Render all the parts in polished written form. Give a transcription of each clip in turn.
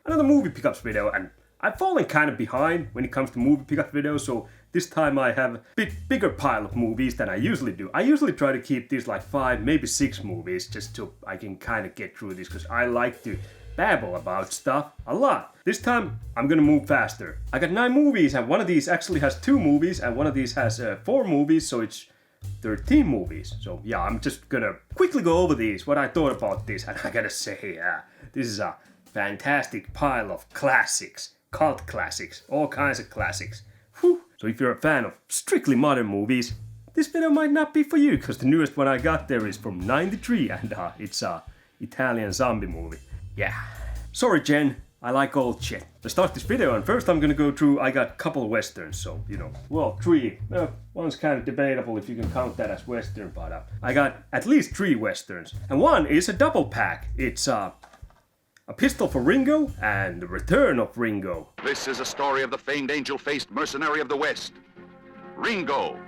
another movie pickups video, and I've fallen kind of behind when it comes to movie pickup videos, so this time I have a bit bigger pile of movies than I usually do. I usually try to keep these like 5, maybe 6 movies, just so I can kind of get through this, because I like to babble about stuff a lot. This time I'm gonna move faster. I got 9 movies, and one of these actually has 2 movies, and one of these has 4 movies, so it's 13 movies. So yeah, I'm just gonna quickly go over these, what I thought about this, and I gotta say, this is a fantastic pile of classics, cult classics, all kinds of classics. Whew. So if you're a fan of strictly modern movies, this video might not be for you, because the newest one I got there is from '93, and it's a Italian zombie movie. Yeah. Sorry, Jen. I like old shit. Let's start this video, and first I'm gonna go through, I got a couple westerns, so, you know, well, 3. One's kind of debatable if you can count that as western, but I got at least 3 westerns. And one is a double pack. It's A Pistol for Ringo and The Return of Ringo. This is a story of the famed angel-faced mercenary of the West, Ringo.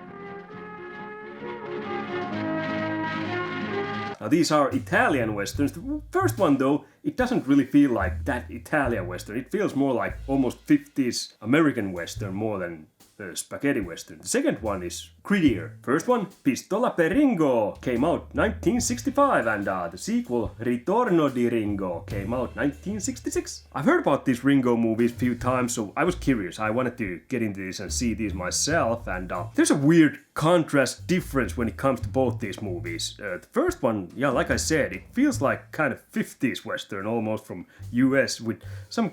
Now these are Italian westerns. The first one though, it doesn't really feel like that Italian western. It feels more like almost 50s American western more than spaghetti western. The second one is grittier. First one, Pistola per Ringo, came out 1965, and the sequel, Ritorno di Ringo, came out 1966. I've heard about these Ringo movies a few times, so I was curious. I wanted to get into this and see these myself, and there's a weird contrast difference when it comes to both these movies. The first one, yeah, like I said, it feels like kind of 50s western, almost from US, with some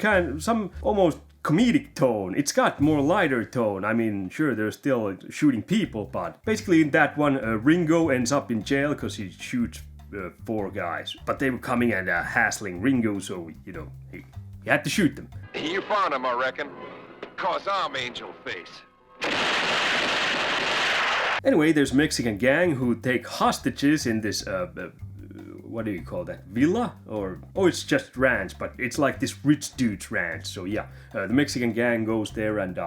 almost comedic tone. It's got more lighter tone. I mean, sure, they're still shooting people, but basically in that one, Ringo ends up in jail because he shoots 4 guys. But they were coming and hassling Ringo, so, you know, he had to shoot them. You found him, I reckon. 'Cause I'm Angel Face. Anyway, there's a Mexican gang who take hostages in this what do you call that? Villa? Or it's just ranch, but it's like this rich dude's ranch. So yeah, the Mexican gang goes there and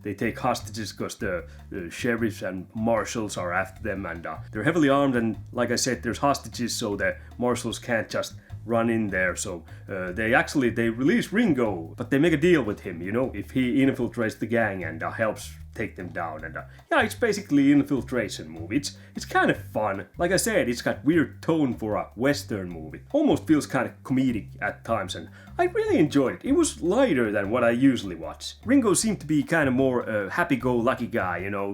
they take hostages because the sheriffs and marshals are after them, and they're heavily armed, and like I said, there's hostages, so the marshals can't just run in there. So they release Ringo, but they make a deal with him, you know, if he infiltrates the gang and helps take them down. And yeah, it's basically an infiltration movie. It's kind of fun. Like I said, it's got weird tone for a western movie. Almost feels kind of comedic at times, and I really enjoyed it. It was lighter than what I usually watch. Ringo seemed to be kind of more happy-go-lucky guy, you know,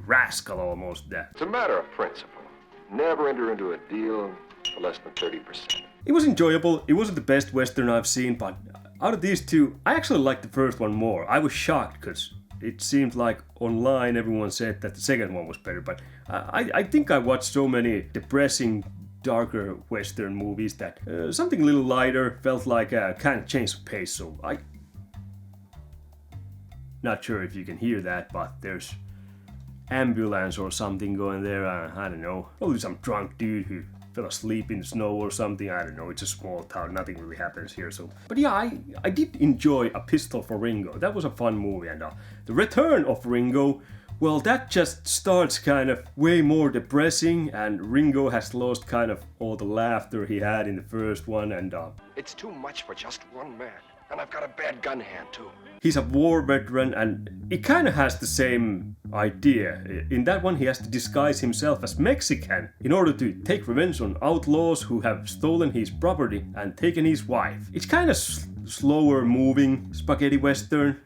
rascal almost. It's a matter of principle. Never enter into a deal for less than 30%. It was enjoyable. It wasn't the best western I've seen, but out of these 2, I actually liked the first one more. I was shocked because it seemed like online everyone said that the second one was better, but I think I watched so many depressing, darker western movies that something a little lighter felt like a kind of change of pace. So not sure if you can hear that, but there's ambulance or something going there. I don't know. Probably some drunk dude who fell asleep in the snow or something. I don't know. It's a small town. Nothing really happens here. So, but yeah, I did enjoy A Pistol for Ringo. That was a fun movie. And The Return of Ringo, well, that just starts kind of way more depressing, and Ringo has lost kind of all the laughter he had in the first one, and It's too much for just one man. And I've got a bad gun hand, too. He's a war veteran, and it kind of has the same idea. In that one, he has to disguise himself as Mexican in order to take revenge on outlaws who have stolen his property and taken his wife. It's kind of slower moving spaghetti western,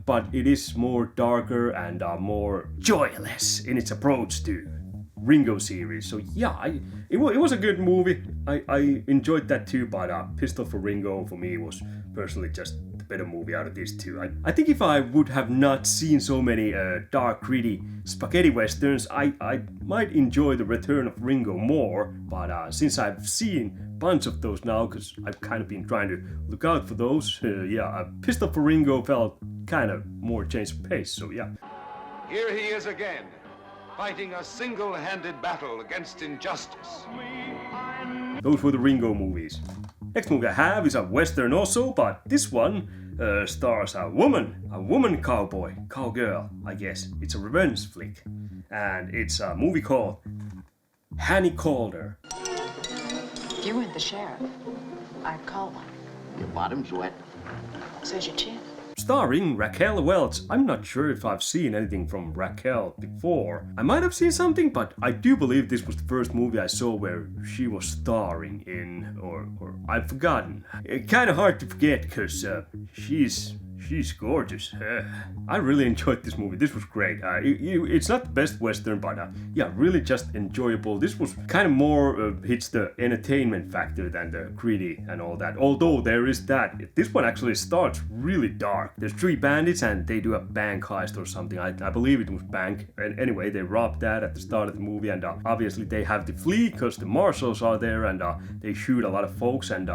but it is more darker and more joyless in its approach to Ringo series. So yeah, it was a good movie. I enjoyed that too, but Pistol for Ringo for me was personally just the better movie out of these 2. I think if I would have not seen so many dark, gritty spaghetti westerns, I might enjoy The Return of Ringo more, but since I've seen a bunch of those now, because I've kind of been trying to look out for those, yeah, Pistol for Ringo felt kind of more change of pace, so yeah. Here he is again, fighting a single-handed battle against injustice. Those were the Ringo movies. Next movie I have is a western also, but this one stars a woman cowgirl, I guess. It's a revenge flick, and it's a movie called Hannie Caulder. If you weren't the sheriff, I'd call one. Your bottom's wet. So's your chin. Starring Raquel Welch. I'm not sure if I've seen anything from Raquel before. I might have seen something, but I do believe this was the first movie I saw where she was starring in, or I've forgotten. Kind of hard to forget, because she's gorgeous. I really enjoyed this movie. This was great. It's not the best Western, but yeah, really just enjoyable. This was kind of more hits the entertainment factor than the gritty and all that. Although there is that. This one actually starts really dark. There's 3 bandits and they do a bank heist or something. I believe it was bank. And anyway, they rob that at the start of the movie, and obviously they have to flee because the marshals are there, and they shoot a lot of folks, and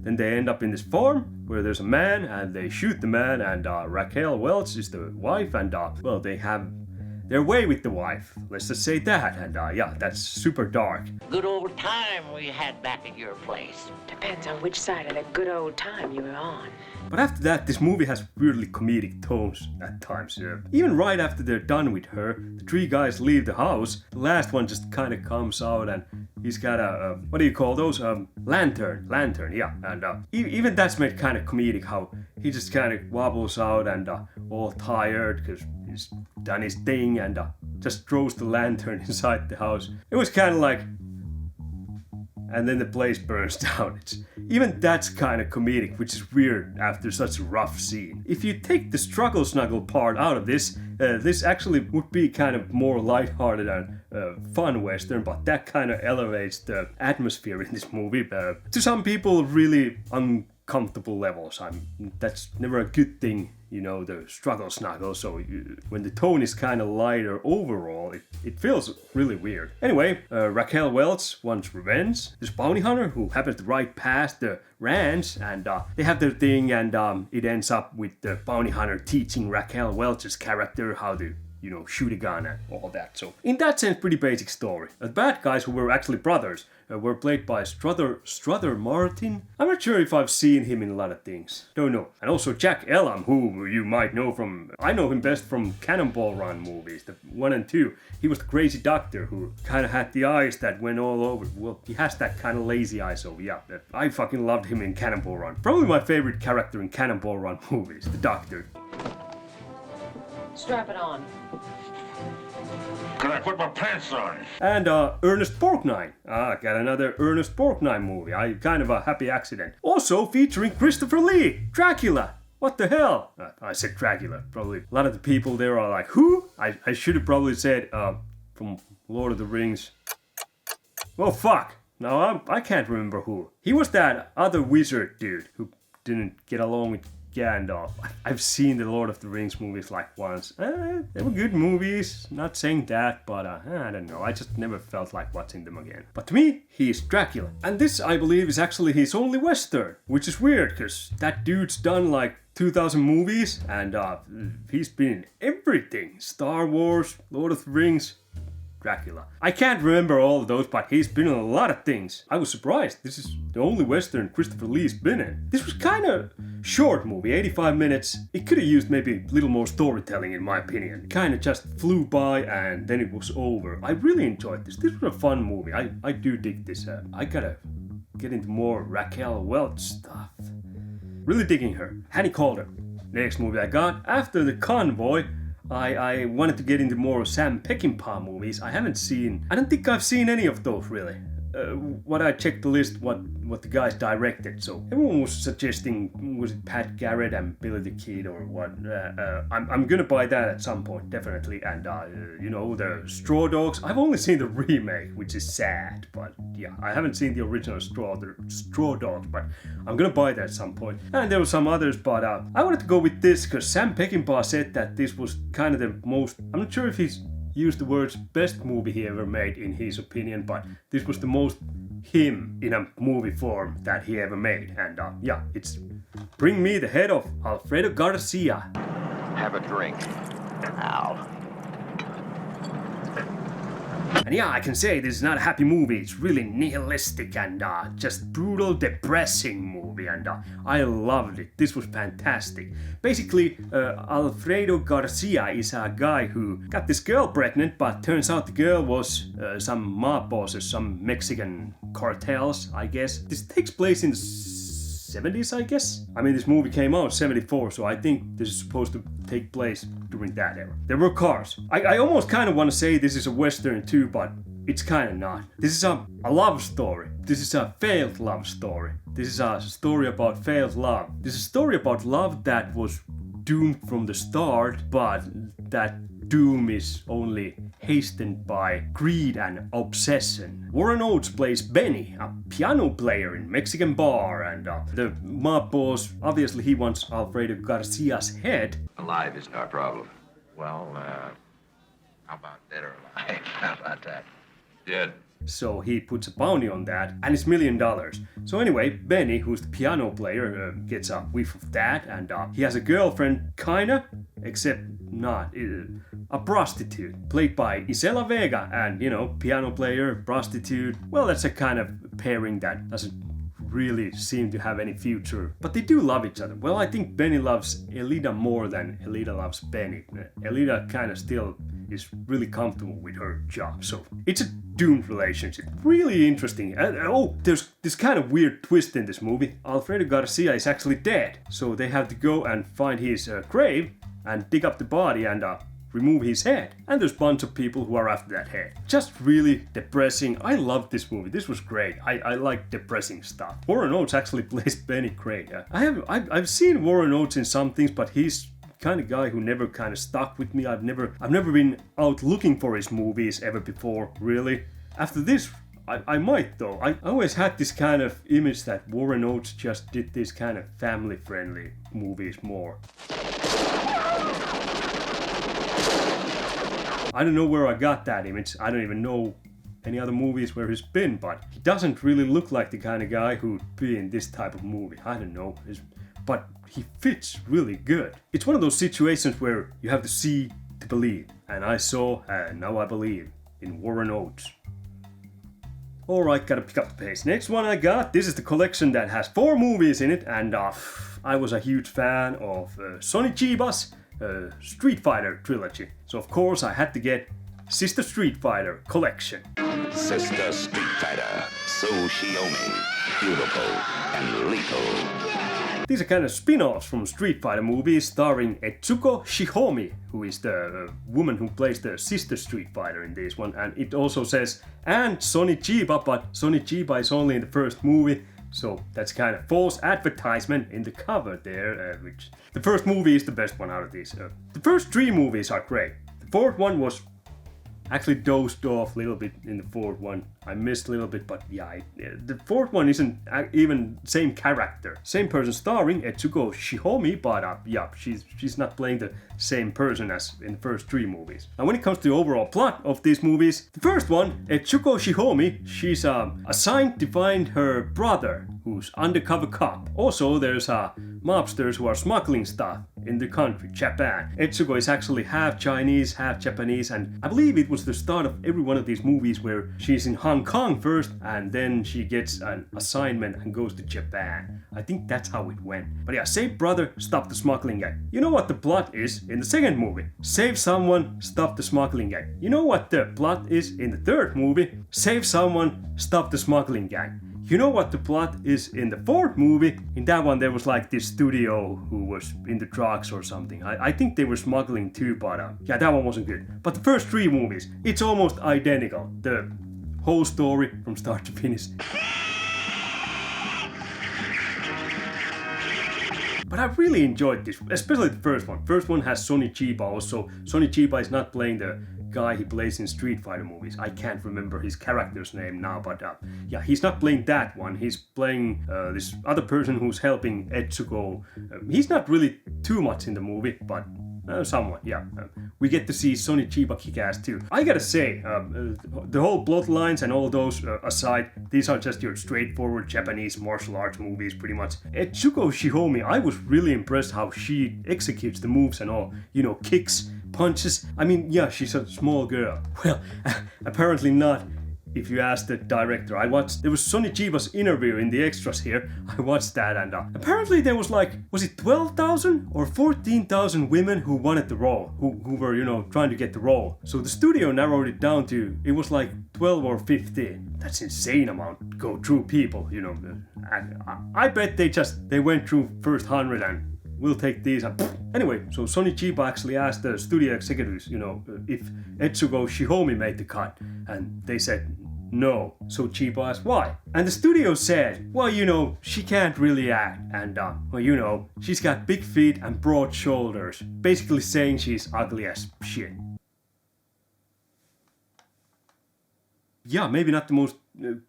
then they end up in this farm where there's a man and they shoot the man, and Raquel Welch is the wife, and well, they have their way with the wife. Let's just say that, and yeah, that's super dark. Good old time we had back at your place. Depends on which side of the good old time you were on. But after that, this movie has weirdly comedic tones at times. Even right after they're done with her, the 3 guys leave the house. The last one just kind of comes out, and he's got a what do you call those? Lantern, yeah. And even that's made kind of comedic, how he just kind of wobbles out and all tired because he's done his thing, and just throws the lantern inside the house. It was kind of like, and then the place burns down. Even that's kind of comedic, which is weird after such a rough scene. If you take the struggle snuggle part out of this, this actually would be kind of more lighthearted and fun Western, but that kind of elevates the atmosphere in this movie to some people really uncomfortable levels. That's never a good thing, you know, the struggle snuggle. So when the tone is kind of lighter overall, it feels really weird. Anyway, Raquel Welch wants revenge. There's a bounty hunter who happens to ride past the ranch, and they have their thing, and it ends up with the bounty hunter teaching Raquel Welch's character how to, you know, shoot a gun and all that. So in that sense, pretty basic story. The bad guys, who were actually brothers, were played by Strother Martin. I'm not sure if I've seen him in a lot of things. Don't know. And also Jack Elam, who you might know from, I know him best from Cannonball Run movies, the 1 and 2. He was the crazy doctor who kind of had the eyes that went all over. Well, he has that kind of lazy eye, so yeah. I fucking loved him in Cannonball Run. Probably my favorite character in Cannonball Run movies, the doctor. Strap it on. Can I put my pants on? And Ernest Borgnine. Got another Ernest Borgnine movie. Kind of a happy accident. Also featuring Christopher Lee, Dracula. What the hell? I said Dracula. Probably a lot of the people there are like, who? I should have probably said from Lord of the Rings. Well, fuck. No, I can't remember who. He was that other wizard dude who didn't get along with Gandalf. I've seen the Lord of the Rings movies like once. They were good movies, not saying that, but I don't know, I just never felt like watching them again. But to me, he's Dracula. And this, I believe, is actually his only Western, which is weird, because that dude's done like 2,000 movies, and he's been in everything. Star Wars, Lord of the Rings, Dracula. I can't remember all of those, but he's been in a lot of things. I was surprised. This is the only Western Christopher Lee's been in. This was kind of short movie, 85 minutes. It could have used maybe a little more storytelling, in my opinion. Kind of just flew by and then it was over. I really enjoyed this. This was a fun movie. I do dig this. I gotta get into more Raquel Welch stuff. Really digging her. Hannie Caulder. Next movie I got, after The Convoy, I wanted to get into more Sam Peckinpah movies. I don't think I've seen any of those really. When I checked the list, what the guys directed, so everyone was suggesting, was it Pat Garrett and Billy the Kid or what? I'm gonna buy that at some point, definitely. And you know, the Straw Dogs. I've only seen the remake, which is sad, but yeah, I haven't seen the original Straw Dogs, but I'm gonna buy that at some point. And there were some others, but I wanted to go with this because Sam Peckinpah said that this was kind of the most. I'm not sure if he's used the words best movie he ever made in his opinion, but this was the most him in a movie form that he ever made. And yeah, it's Bring Me the Head of Alfredo Garcia. Have a drink. Ow. And yeah, I can say this is not a happy movie. It's really nihilistic and just brutal, depressing movie, and I loved it. This was fantastic. Basically, Alfredo Garcia is a guy who got this girl pregnant, but turns out the girl was some mob bosses, some Mexican cartels, I guess. This takes place in the 70s, I guess? I mean, this movie came out in 74, so I think this is supposed to take place during that era. There were cars. I almost kind of want to say this is a Western too, but it's kind of not. This is a love story. This is a failed love story. This is a story about failed love. This is a story about love that was doomed from the start, but that doom is only hastened by greed and obsession. Warren Oates plays Benny, a piano player in Mexican bar, and the mob boss, obviously he wants Alfredo Garcia's head. Alive isn't our problem. Well, how about dead or alive? How about that? Dead. So he puts a bounty on that, and it's $1 million. So anyway, Benny, who's the piano player, gets a whiff of that, and he has a girlfriend, kinda, except not, a prostitute, played by Isela Vega, and, piano player, prostitute. Well, that's a kind of pairing that doesn't really seem to have any future, but they do love each other. Well, I think Benny loves Elida more than Elida loves Benny. Elida kind of still is really comfortable with her job, so it's a doomed relationship. Really interesting. There's this kind of weird twist in this movie. Alfredo Garcia is actually dead, so they have to go and find his grave and dig up the body and remove his head. And there's a bunch of people who are after that head. Just really depressing. I love this movie. This was great. I like depressing stuff. Warren Oates actually plays Benny great. I've seen Warren Oates in some things, but he's kind of guy who never kind of stuck with me. I've never been out looking for his movies ever before, really. After this, I might though. I always had this kind of image that Warren Oates just did these kind of family-friendly movies more. I don't know where I got that image. I don't even know any other movies where he's been, but he doesn't really look like the kind of guy who'd be in this type of movie. I don't know. But he fits really good. It's one of those situations where you have to see to believe. And I saw, and now I believe, in Warren Oates. Alright, gotta pick up the pace. Next one I got, this is the collection that has 4 movies in it, and I was a huge fan of Sonny Chiba's Street Fighter trilogy. So of course I had to get Sister Street Fighter collection. Sister Street Fighter, So Shiomi, beautiful and lethal. These are kind of spin-offs from Street Fighter movies starring Etsuko Shihomi, who is the woman who plays the Sister Street Fighter in this one. And it also says, and Sonny Chiba, but Sonny Chiba is only in the first movie. So that's kind of false advertisement in the cover there, which the first movie is the best one out of these. The first 3 movies are great. The fourth one was actually dozed off a little bit in the fourth one. I missed a little bit, but yeah, the fourth one isn't even same character. Same person starring Etsuko Shihomi, but yeah, she's not playing the same person as in the first 3 movies. Now when it comes to the overall plot of these movies, the first one, Etsuko Shihomi, she's assigned to find her brother, who's undercover cop. Also, there's mobsters who are smuggling stuff in the country, Japan. Etsuko is actually half Chinese, half Japanese, and I believe it was the start of every one of these movies where she's in Hong Kong first, and then she gets an assignment and goes to Japan. I think that's how it went. But yeah, save brother, stop the smuggling gang. You know what the plot is in the second movie? Save someone, stop the smuggling gang. You know what the plot is in the third movie? Save someone, stop the smuggling gang. You know what the plot is in the fourth movie? In that one there was like this studio who was in the drugs or something. I think they were smuggling too, but yeah, that one wasn't good. But the first 3 movies, it's almost identical. The whole story from start to finish. But I really enjoyed this, especially the first one. First one has Sonny Chiba also. Sonny Chiba is not playing the guy he plays in Street Fighter movies. I can't remember his character's name now, but yeah, he's not playing that one. He's playing this other person who's helping Etsuko. He's not really too much in the movie, but somewhat, yeah. We get to see Sonny Chiba kick ass too. I gotta say, the whole plot lines and all those aside, these are just your straightforward Japanese martial arts movies pretty much. Etsuko Shihomi, I was really impressed how she executes the moves and all, kicks, punches. I mean, yeah, she's a small girl. Well, apparently not if you ask the director. There was Sonny Chiba's interview in the extras here. I watched that, and apparently there was like, was it 12,000 or 14,000 women who wanted the role, who were, you know, trying to get the role. So the studio narrowed it down to, it was like 12 or 15. That's insane amount to go through people, you know. And I bet they went through first 100 and we'll take these. Anyway, so Sonny Chiba actually asked the studio executives, you know, if Etsugo Shihomi made the cut, and they said no. So Chiba asked why, and the studio said, well, you know, she can't really act, and well, you know, she's got big feet and broad shoulders, basically saying she's ugly as shit. Yeah, maybe not the most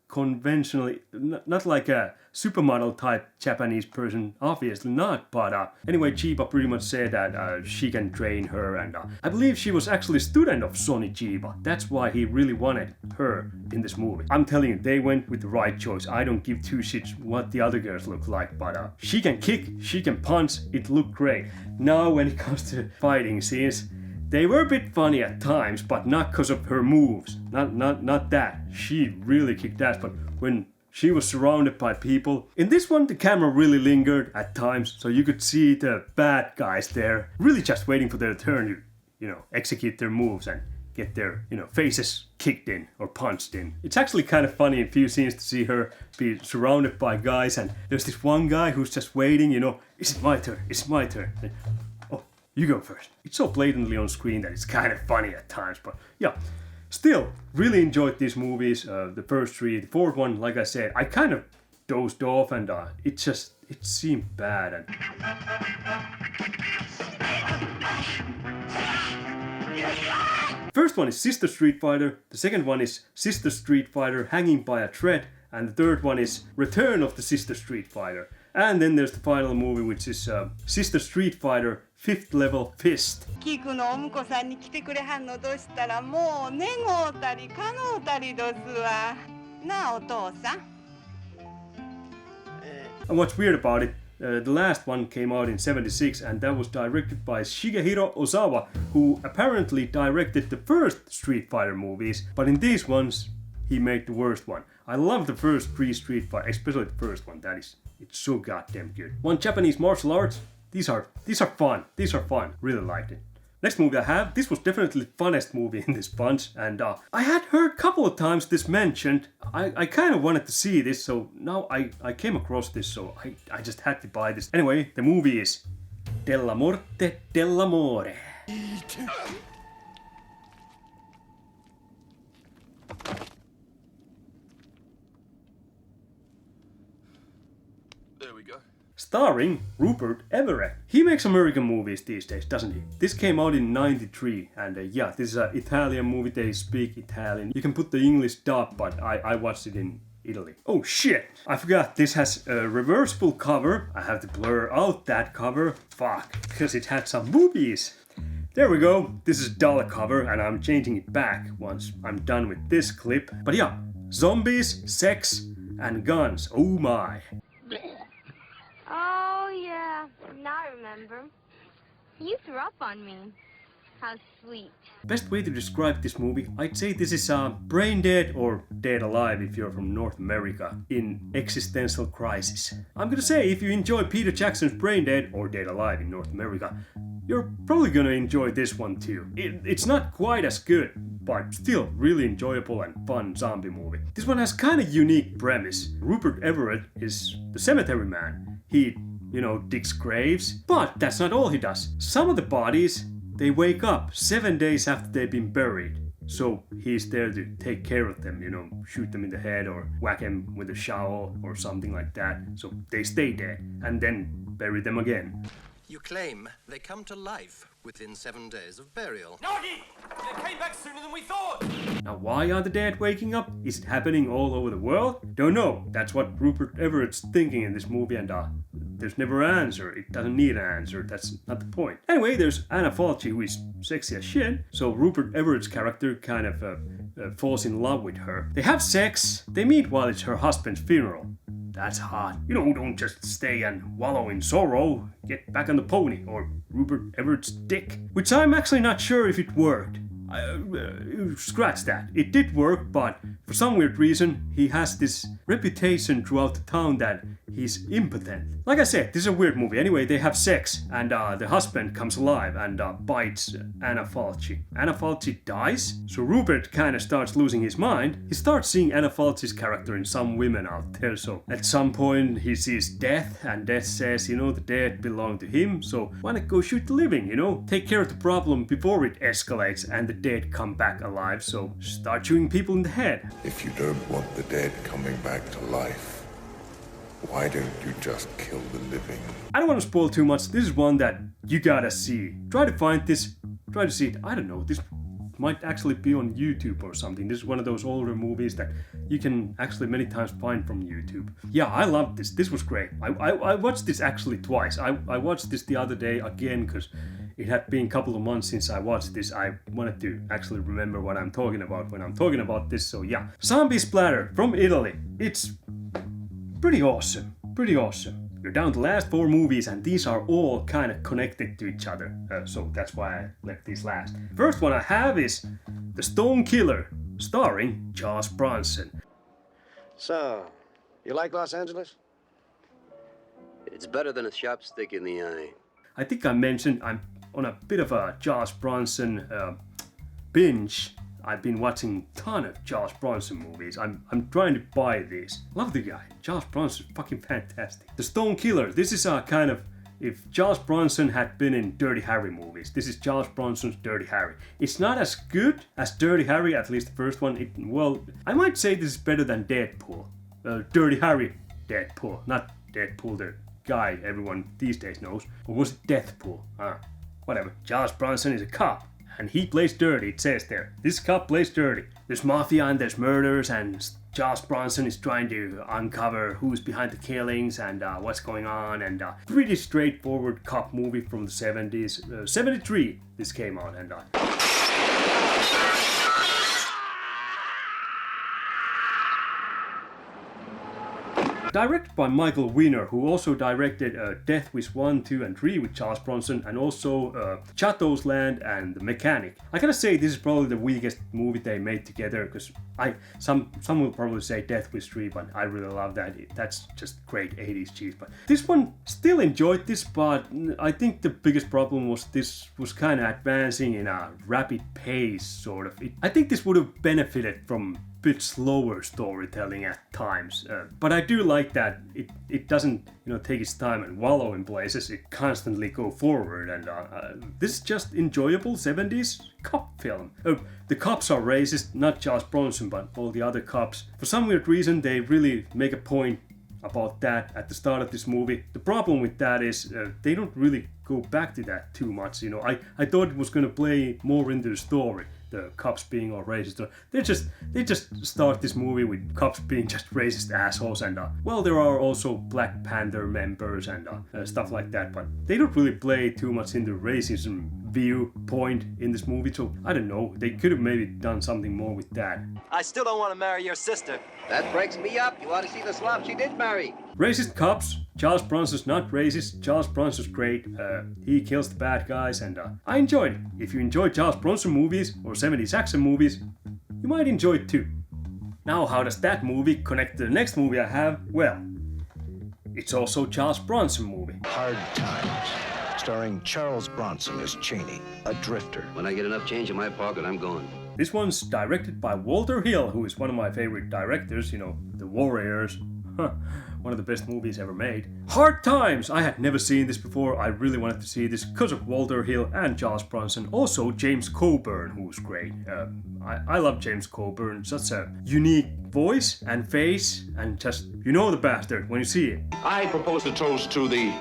conventionally, not like a supermodel type Japanese person, obviously not, but anyway, Chiba pretty much said that she can train her, and I believe she was actually a student of Sonny Chiba. That's why he really wanted her in this movie. I'm telling you, they went with the right choice. I don't give two shits what the other girls look like, but she can kick, she can punch, it looked great. Now when it comes to fighting scenes, they were a bit funny at times, but not because of her moves. Not that. She really kicked ass, but when she was surrounded by people. In this one, the camera really lingered at times, so you could see the bad guys there, really just waiting for their turn to, you know, execute their moves and get their, you know, faces kicked in or punched in. It's actually kind of funny in a few scenes to see her be surrounded by guys, and there's this one guy who's just waiting, you know, is it my turn? It's my turn. And, you go first. It's so blatantly on screen that it's kind of funny at times, but yeah. Still, really enjoyed these movies, the first three. The fourth one, like I said, I kind of dozed off, and it seemed bad. And first one is Sister Street Fighter, the second one is Sister Street Fighter Hanging by a Thread, and the third one is Return of the Sister Street Fighter. And then there's the final movie, which is Sister Street Fighter 5th Level Fist. キクのお婿さんに来てくれはんのどうしたらもう願うたり叶うたりどすわなあお父さん And what's weird about it, the last one came out in 76, and that was directed by Shigehiro Ozawa, who apparently directed the first Street Fighter movies, but in these ones he made the worst one. I love the first three Street Fighter, especially the first one. It's so goddamn good. One Japanese martial arts. These are fun. These are fun. Really liked it. Next movie I have. This was definitely the funnest movie in this bunch, and I had heard a couple of times this mentioned. I kind of wanted to see this, so now I came across this, so I just had to buy this. Anyway, the movie is Dellamorte Dellamore. Starring Rupert Everett. He makes American movies these days, doesn't he? This came out in 93, and yeah, this is an Italian movie. They speak Italian. You can put the English dub, but I watched it in Italy. Oh shit! I forgot, this has a reversible cover. I have to blur out that cover. Fuck, because it had some boobies. There we go. This is a dollar cover, and I'm changing it back once I'm done with this clip. But yeah, zombies, sex, and guns. Oh my. Oh, yeah. Now I remember. You threw up on me. How sweet. Best way to describe this movie, I'd say this is brain dead or dead alive if you're from North America in existential crisis. I'm gonna say if you enjoy Peter Jackson's Brain Dead or Dead Alive in North America, you're probably gonna enjoy this one too. It's not quite as good, but still really enjoyable and fun zombie movie. This one has kind of unique premise. Rupert Everett is the cemetery man. He, you know, digs graves, but that's not all he does. Some of the bodies, they wake up 7 days after they've been buried. So he's there to take care of them, you know, shoot them in the head or whack them with a shovel or something like that. So they stay dead and then bury them again. You claim they come to life within 7 days of burial. Nagi! They came back sooner than we thought! Now why are the dead waking up? Is it happening all over the world? Don't know. That's what Rupert Everett's thinking in this movie, and there's never an answer. It doesn't need an answer. That's not the point. Anyway, there's Anna Falchi, who is sexy as shit. So Rupert Everett's character kind of falls in love with her. They have sex. They meet while it's her husband's funeral. That's hot. You know, don't just stay and wallow in sorrow. Get back on the pony, or Rupert Everett's dick. Which I'm actually not sure if it worked. Scratch that. It did work, but for some weird reason, he has this reputation throughout the town that he's impotent. Like I said, this is a weird movie. Anyway, they have sex, and the husband comes alive and bites Anna Falchi. Anna Falchi dies, so Rupert kind of starts losing his mind. He starts seeing Anna Falchi's character in some women out there, so at some point he sees Death, and Death says, you know, the dead belong to him, so why not go shoot the living, you know? Take care of the problem before it escalates and the dead come back alive, so start shooting people in the head. If you don't want the dead coming back to life, why don't you just kill the living? I don't want to spoil too much. This is one that you gotta see. Try to find this, try to see it. I don't know, this might actually be on YouTube or something. This is one of those older movies that you can actually many times find from YouTube. Yeah, I loved this. This was great. I watched this actually twice. I watched this the other day again because it had been a couple of months since I watched this. I wanted to actually remember what I'm talking about when I'm talking about this. So yeah, Zombie Splatter from Italy. It's pretty awesome. Pretty awesome. We're down to the last 4 movies, and these are all kind of connected to each other, so that's why I left these last. First one I have is The Stone Killer, starring Charles Bronson. So, you like Los Angeles? It's better than a sharp stick in the eye. I think I mentioned I'm on a bit of a Charles Bronson binge. I've been watching a ton of Charles Bronson movies. I'm trying to buy these. Love the guy. Charles Bronson, fucking fantastic. The Stone Killer. This is a kind of, if Charles Bronson had been in Dirty Harry movies, this is Charles Bronson's Dirty Harry. It's not as good as Dirty Harry, at least the first one. Well, I might say this is better than Deadpool. Dirty Harry Deadpool, not Deadpool the guy everyone these days knows. Or was it Deathpool? Whatever. Charles Bronson is a cop. And he plays dirty, it says there. This cop plays dirty. There's mafia and there's murders, and Charles Bronson is trying to uncover who's behind the killings and what's going on. And pretty straightforward cop movie from the 70s. 73 this came out, and directed by Michael Winner, who also directed Death Wish 1, 2, and 3 with Charles Bronson, and also Chateau's Land and The Mechanic. I gotta say, this is probably the weakest movie they made together, because some will probably say Death Wish 3, but I really love that. That's just great 80s cheese. But this one, still enjoyed this, but I think the biggest problem was this was kind of advancing in a rapid pace, sort of. I think this would have benefited from bit slower storytelling at times, but I do like that it doesn't take its time and wallow in places. It constantly go forward, and this is just enjoyable 70s cop film. The cops are racist, not Charles Bronson but all the other cops. For some weird reason they really make a point about that at the start of this movie. The problem with that is they don't really go back to that too much. I thought it was going to play more into the story, the cops being all racist. They just start this movie with cops being just racist assholes, and well, there are also Black Panther members and stuff like that, but they don't really play too much into racism viewpoint in this movie, so I don't know, they could have maybe done something more with that. I still don't want to marry your sister. That breaks me up. You ought to see the slob she did marry. Racist cops. Charles Bronson's not racist. Charles Bronson's great. He kills the bad guys, and I enjoyed it. If you enjoy Charles Bronson movies or 70s action movies, you might enjoy it too. Now, how does that movie connect to the next movie I have? Well, it's also a Charles Bronson movie. Hard Times, starring Charles Bronson as Cheney, a drifter. When I get enough change in my pocket, I'm going. This one's directed by Walter Hill, who is one of my favorite directors, The Warriors. One of the best movies ever made. Hard Times! I had never seen this before. I really wanted to see this because of Walter Hill and Charles Bronson. Also James Coburn, who's great. I love James Coburn. Such a unique voice and face, and just, the bastard when you see it. I propose a toast to the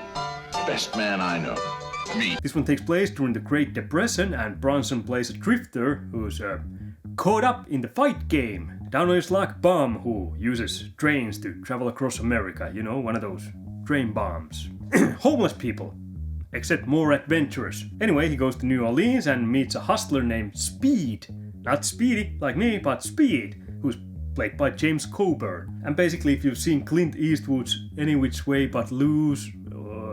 best man I know. Me. This one takes place during the Great Depression, and Bronson plays a drifter who's caught up in the fight game. Down on his luck bum who uses trains to travel across America, one of those train bombs. Homeless people, except more adventurous. Anyway, he goes to New Orleans and meets a hustler named Speed. Not Speedy, like me, but Speed, who's played by James Coburn. And basically, if you've seen Clint Eastwood's Any Which Way But Loose,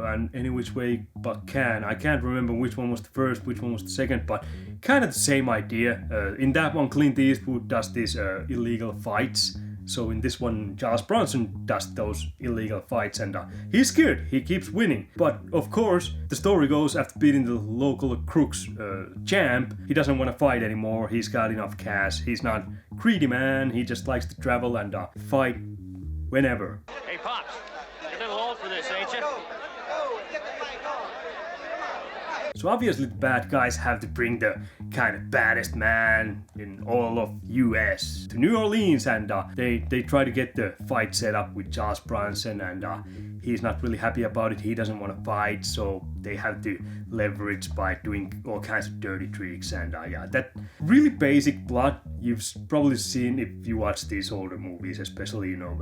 and Any Which Way But Can. I can't remember which one was the first, which one was the second, but kind of the same idea. In that one, Clint Eastwood does these illegal fights. So in this one, Charles Bronson does those illegal fights, and he's good. He keeps winning. But of course, the story goes after beating the local crooks champ, he doesn't want to fight anymore. He's got enough cash. He's not greedy man. He just likes to travel and fight whenever. Hey, Pops, you're a little old for this, ain't you? So obviously the bad guys have to bring the kind of baddest man in all of US to New Orleans, and they try to get the fight set up with Charles Bronson, and he's not really happy about it. He doesn't want to fight, so they have to leverage by doing all kinds of dirty tricks, and yeah, that really basic plot you've probably seen if you watch these older movies, especially, you know,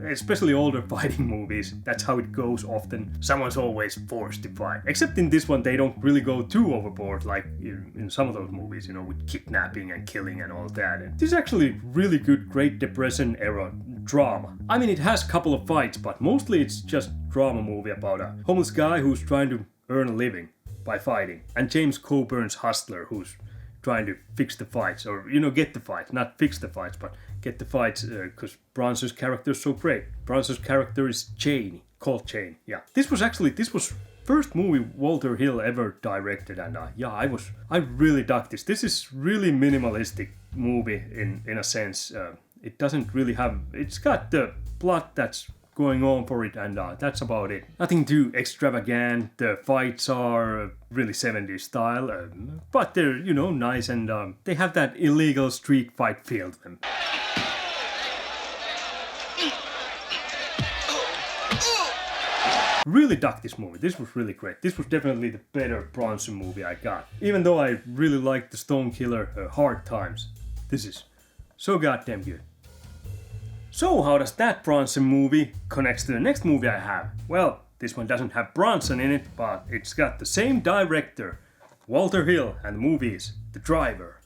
especially older fighting movies. That's how it goes often. Someone's always forced to fight. Except in this one, they don't really go too overboard like in some of those movies, you know, with kidnapping and killing and all that. And this is actually really good Great Depression era drama. I mean, it has a couple of fights, but mostly it's just drama movie about a homeless guy who's trying to earn a living by fighting, and James Coburn's hustler who's trying to fix the fights, or, you know, get the fights, not fix the fights, but get the fights, because Bronson's character is so great. Bronson's character is Cheney, called Cheney, yeah. This was first movie Walter Hill ever directed, and yeah, I really dug this. This is really minimalistic movie in a sense. It doesn't really have, it's got the plot that's going on for it, and that's about it. Nothing too extravagant. The fights are really 70s style, but they're, you know, nice, and they have that illegal street fight feel to them. Really dug this movie. This was really great. This was definitely the better Bronson movie I got. Even though I really liked the Stone Killer Hard Times. This is so goddamn good. So how does that Bronson movie connect to the next movie I have? Well, this one doesn't have Bronson in it, but it's got the same director, Walter Hill, and the movie is The Driver.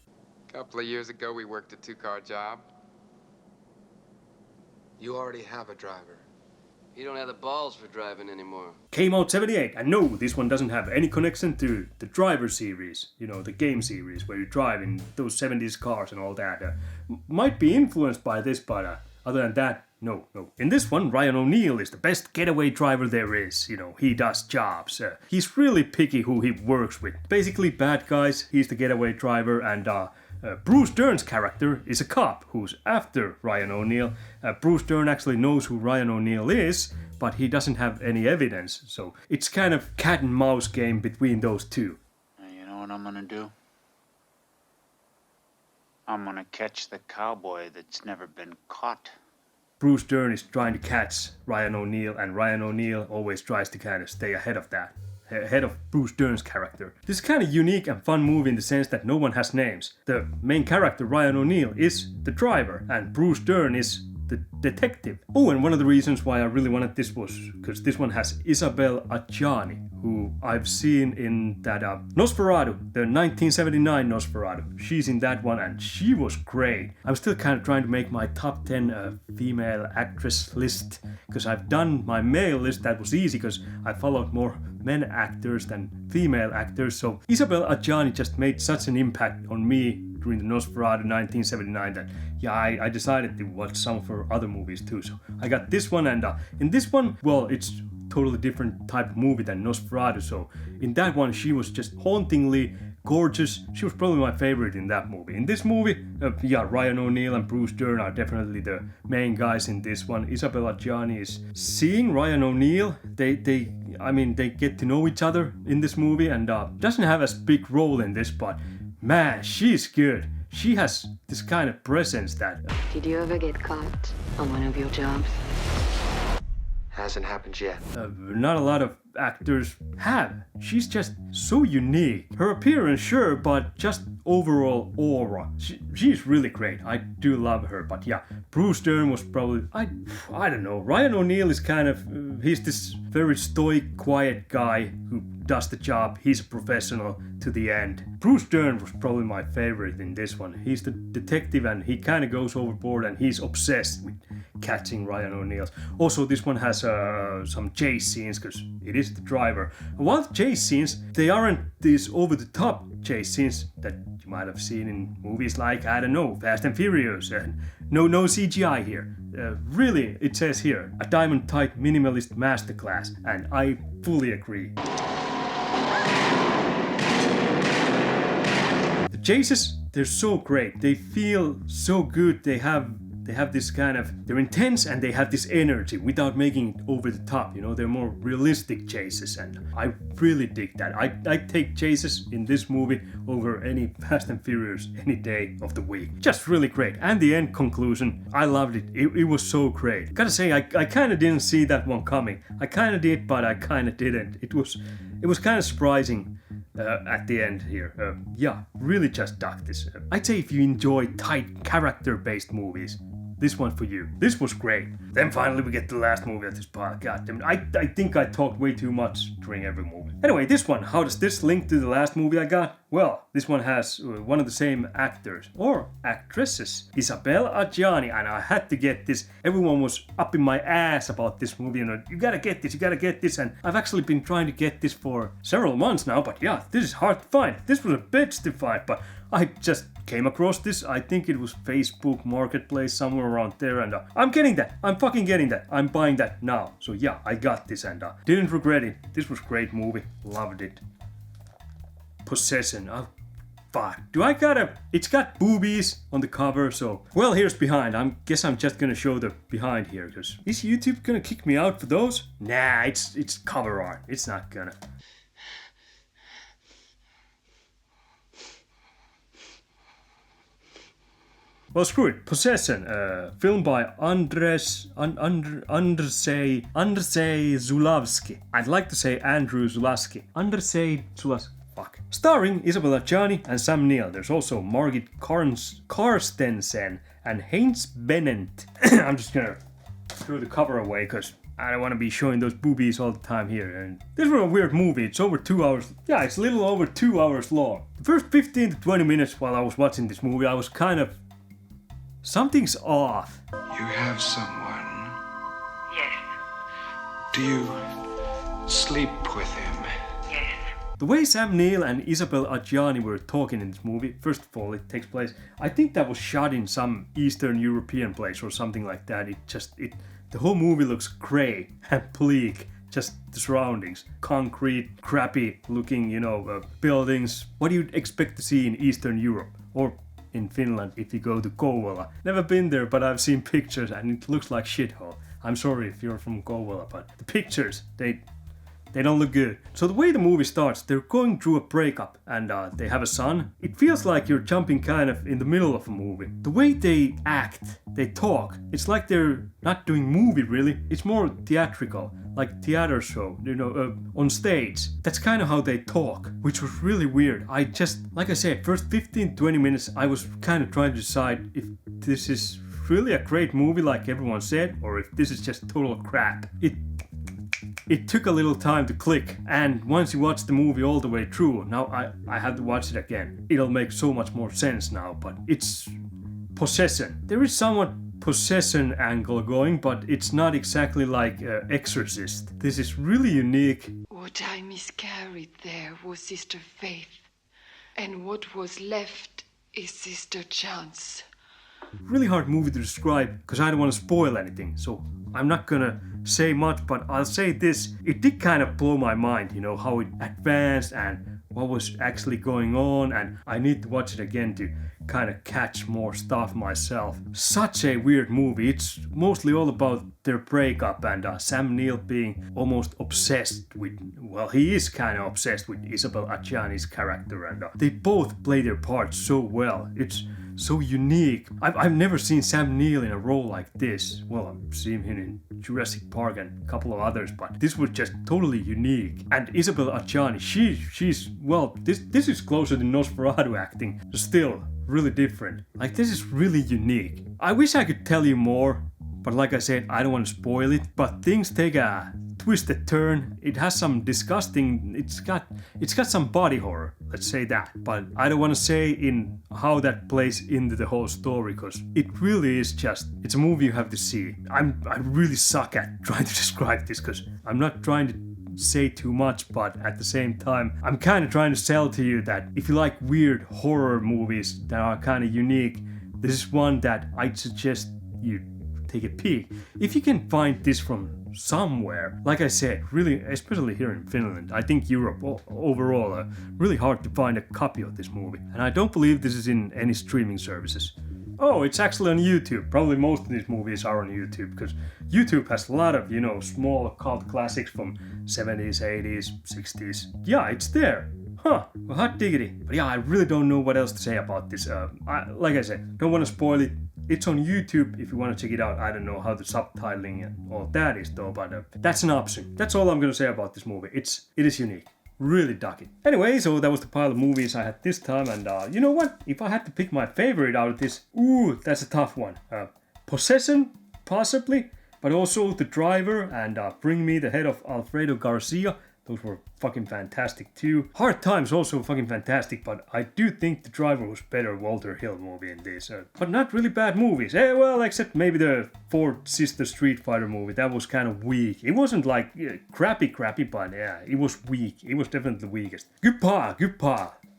A couple of years ago, we worked a 2-car job. You already have a driver. You don't have the balls for driving anymore. Came out 78, and no, this one doesn't have any connection to the Driver series, you know, the game series where you drive in those 70s cars and all that. Might be influenced by this, but other than that, no. In this one, Ryan O'Neal is the best getaway driver there is. You know, he does jobs. He's really picky who he works with. Basically, bad guys, he's the getaway driver, and Bruce Dern's character is a cop who's after Ryan O'Neal. Bruce Dern actually knows who Ryan O'Neal is, but he doesn't have any evidence. So it's kind of cat and mouse game between those two. You know what I'm gonna do? I'm gonna catch the cowboy that's never been caught. Bruce Dern is trying to catch Ryan O'Neal, and Ryan O'Neal always tries to kind of stay ahead of that. Ahead of Bruce Dern's character. This is kind of unique and fun movie in the sense that no one has names. The main character, Ryan O'Neal, is the driver, and Bruce Dern is the detective. Oh, and one of the reasons why I really wanted this was because this one has Isabelle Adjani, who I've seen in that Nosferatu, the 1979 Nosferatu. She's in that one, and she was great. I'm still kind of trying to make my top 10 female actress list, because I've done my male list. That was easy because I followed more men actors than female actors. So Isabelle Adjani just made such an impact on me during the Nosferatu 1979 that yeah, I decided to watch some of her other movies too. So I got this one, and in this one, well, it's totally different type of movie than Nosferatu. So in that one, she was just hauntingly gorgeous. She was probably my favorite in that movie. In this movie, yeah, Ryan O'Neal and Bruce Dern are definitely the main guys in this one. Isabelle Adjani is seeing Ryan O'Neal. They get to know each other in this movie, and doesn't have as big role in this, but man, she's good. She has this kind of presence that... Did you ever get caught on one of your jobs? Hasn't happened yet. Not a lot of actors have. She's just so unique. Her appearance, sure, but just overall aura. She's really great. I do love her, but yeah, Bruce Dern was probably... I don't know. Ryan O'Neal is kind of... he's this very stoic, quiet guy who does the job. He's a professional to the end. Bruce Dern was probably my favorite in this one. He's the detective, and he kind of goes overboard, and he's obsessed with catching Ryan O'Neill's. Also, this one has some chase scenes because it is the driver. And while the chase scenes, they aren't these over-the-top chase scenes that you might have seen in movies like, I don't know, Fast and Furious. No CGI here. Really, it says here, a diamond-tight minimalist masterclass, and I fully agree. The chases, they're so great. They feel so good. They have this kind of, they're intense and they have this energy without making it over the top, you know, they're more realistic chases, and I really dig that. I take chases in this movie over any Fast and Furious any day of the week. Just really great. And the end conclusion, I loved it. It was so great. Gotta say, I kind of didn't see that one coming. I kind of did, but I kind of didn't. It was kind of surprising. At the end here. Yeah, really just dug this. I'd say if you enjoy tight character-based movies, this one for you. This was great. Then finally we get the last movie of this part. God damn it. I think I talked way too much during every movie. Anyway, this one, how does this link to the last movie I got? Well, this one has one of the same actors, or actresses, Isabelle Adjani, and I had to get this. Everyone was up in my ass about this movie, and you gotta get this, and I've actually been trying to get this for several months now, but yeah, this is hard to find. This was a bitch to find, but I just came across this. I think it was Facebook Marketplace, somewhere around there, and I'm getting that. I'm fucking getting that. I'm buying that now. So yeah, I got this and didn't regret it. This was a great movie. Loved it. Possession. Oh, fuck. It's got boobies on the cover, so... Well, here's behind. Guess I'm just gonna show the behind here, because... Is YouTube gonna kick me out for those? Nah, it's cover art. It's not gonna... Well, screw it. Possession, filmed by Andrzej Zulawski. I'd like to say Andrew Zulawski. Andrzej Zulawski. Fuck. Starring Isabelle Adjani and Sam Neill. There's also Margit Karstensen and Heinz Bennett. I'm just gonna throw the cover away because I don't want to be showing those boobies all the time here. And this was a weird movie. It's over 2 hours. Yeah, it's a little over 2 hours long. The first 15 to 20 minutes while I was watching this movie, I was kind of... Something's off. You have someone. Yes. Do you sleep with him? Yes. The way Sam Neill and Isabelle Adjani were talking in this movie, first of all, it takes place, I think that was shot in some Eastern European place or something like that. The whole movie looks grey and bleak. Just the surroundings. Concrete, crappy looking, buildings. What do you expect to see in Eastern Europe? Or in Finland if you go to Kouvola. Never been there, but I've seen pictures and it looks like shithole. I'm sorry if you're from Kouvola, but the pictures, they don't look good. So the way the movie starts, they're going through a breakup and they have a son. It feels like you're jumping kind of in the middle of a movie. The way they act, they talk, it's like they're not doing movie really. It's more theatrical, like theater show, on stage. That's kind of how they talk, which was really weird. Like I said, first 15-20 minutes, I was kind of trying to decide if this is really a great movie like everyone said, or if this is just total crap. It took a little time to click, and once you watch the movie all the way through, now I have to watch it again. It'll make so much more sense now, but it's possession. There is somewhat possession angle going, but it's not exactly like Exorcist. This is really unique. What I miscarried there was Sister Faith, and what was left is Sister Chance. Really hard movie to describe because I don't want to spoil anything, so I'm not gonna say much, but I'll say this. It did kind of blow my mind, how it advanced and what was actually going on, and I need to watch it again to kind of catch more stuff myself. Such a weird movie. It's mostly all about their breakup and Sam Neill being almost obsessed with, well, he is kind of obsessed with Isabelle Adjani's character, and they both play their parts so well. It's so unique. I've never seen Sam Neill in a role like this. Well, I've seen him in Jurassic Park and a couple of others, but this was just totally unique. And Isabelle Adjani, she's well, this is closer to Nosferatu acting, still really different. Like, this is really unique. I wish I could tell you more, but like I said, I don't want to spoil it, but things take a twisted turn. It has some disgusting. It's got some body horror. Let's say that. But I don't want to say in how that plays into the whole story, because it really is just. It's a movie you have to see. I really suck at trying to describe this because I'm not trying to say too much, but at the same time I'm kind of trying to sell to you that if you like weird horror movies that are kind of unique, this is one that I'd suggest you take a peek. If you can find this from somewhere, like I said, really, especially here in Finland, I think Europe overall, really hard to find a copy of this movie, and I don't believe this is in any streaming services. Oh, it's actually on YouTube. Probably most of these movies are on YouTube because YouTube has a lot of, small cult classics from 70s, 80s, 60s. Yeah, it's there. Huh, well, hot diggity. But yeah, I really don't know what else to say about this. Like I said, don't want to spoil it. It's on YouTube if you want to check it out. I don't know how the subtitling and all that is though, but that's an option. That's all I'm going to say about this movie. It is unique. Really dug it. Anyway, so that was the pile of movies I had this time, and you know what? If I had to pick my favorite out of this, that's a tough one. Possession, possibly, but also The Driver and Bring Me the Head of Alfredo Garcia. Those were fucking fantastic too. Hard Times also fucking fantastic, but I do think The Driver was better Walter Hill movie in this. But not really bad movies. Well, except maybe the Ford Sister Street Fighter movie. That was kind of weak. It wasn't like crappy, but yeah, it was weak. It was definitely the weakest. Good pa.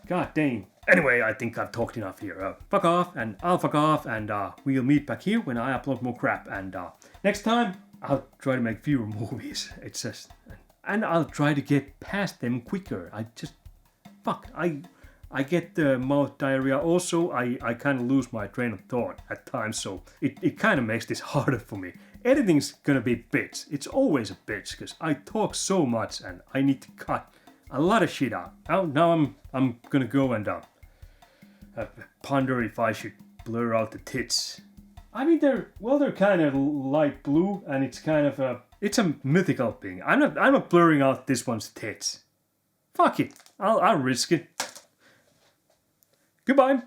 God dang. Anyway, I think I've talked enough here. Fuck off, and I'll fuck off, and we'll meet back here when I upload more crap. And next time, I'll try to make fewer movies. It's just... And I'll try to get past them quicker. I get the mouth diarrhea. Also, I kind of lose my train of thought at times, so it kind of makes this harder for me. Editing's gonna be a bitch. It's always a bitch, because I talk so much and I need to cut a lot of shit out. Now I'm gonna go and ponder if I should blur out the tits. I mean, they're kind of light blue, and it's kind of it's a mythical thing. I'm not blurring out this one's tits. Fuck it. I'll risk it. Goodbye.